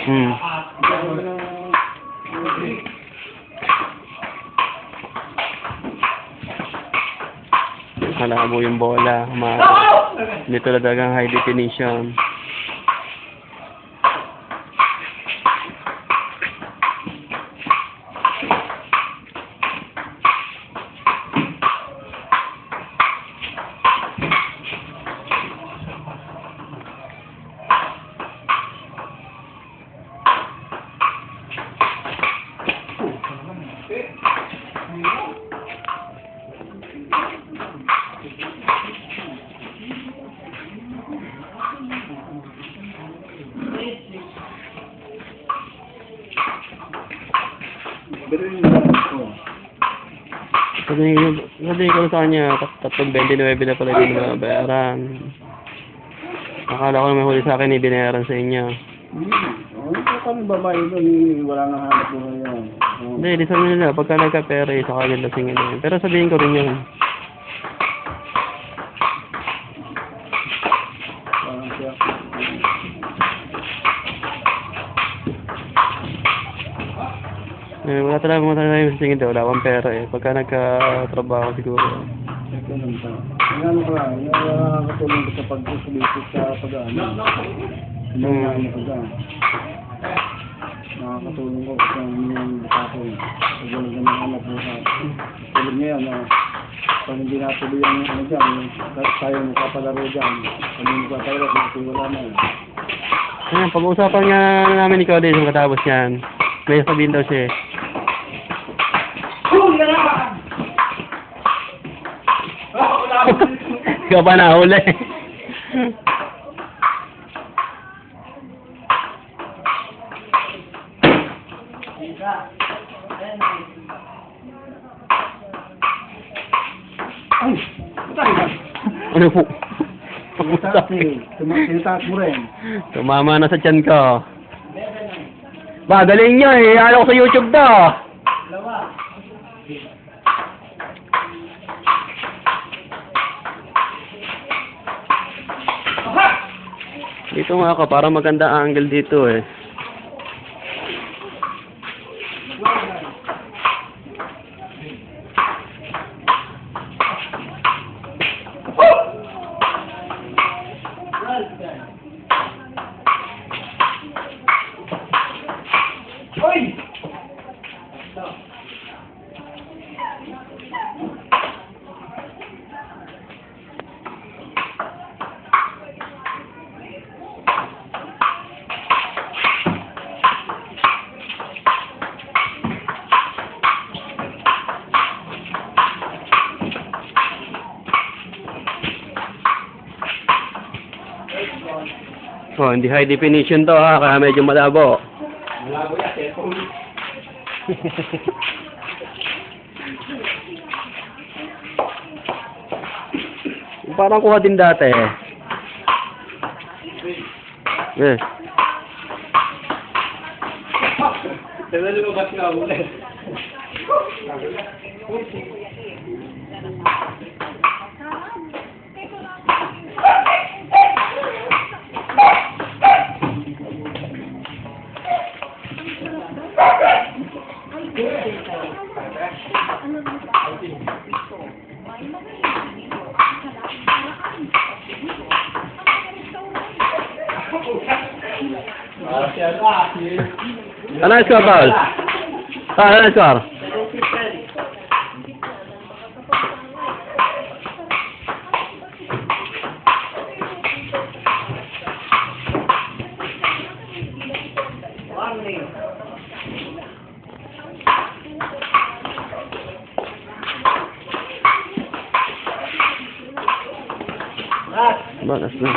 Hmm. Malabo yung bola. Hindi talagang high definition. Sabi ko sa kanya, 3.29 na pala din mabayaran. Akala ko na may huli sa akin, ibinayaran sa inyo. Kami babae doon, wala nang hanap mo ngayon. Hindi, di sabi nila, pagka nagka-pera, sa kanila singin na yun. Pero sabihin ko rin yun. Wala talaga yung singin daw, wala akong pera eh. Pagka nagka-trabaho siguro. Ito lang ito. Ano ka lang, yung nakakatulong ko sa pag-sulisit sa pag-ano. Hindi na ano ka dyan. Nakakatulong ko sa yung bukakon. Pag gano'n na mga anak mo sa tulog ngayon. Pag hindi natuloy ang ano dyan, tayo magpapalaro dyan. Pag hindi magpapalaro, wala na yun. Ayan, pag-uusapan nga namin ni Cody yung katapos niyan. May sabihin daw siya eh. Ikaw pa nahuli. Ano po? Tinataas mo rin. Tumama na sa tiyan ko. Ba, galing nyo eh. Ano ko sa YouTube to. Dito nga ako, para maganda angle dito eh. Oh, hindi high definition to ha, kaya medyo malabo. Malabo yan, cellphone. Parang kuha din dati eh. Eh. Tala lumabas nga ulit. Ano ang score, Paul? Ano ang score? Balas na.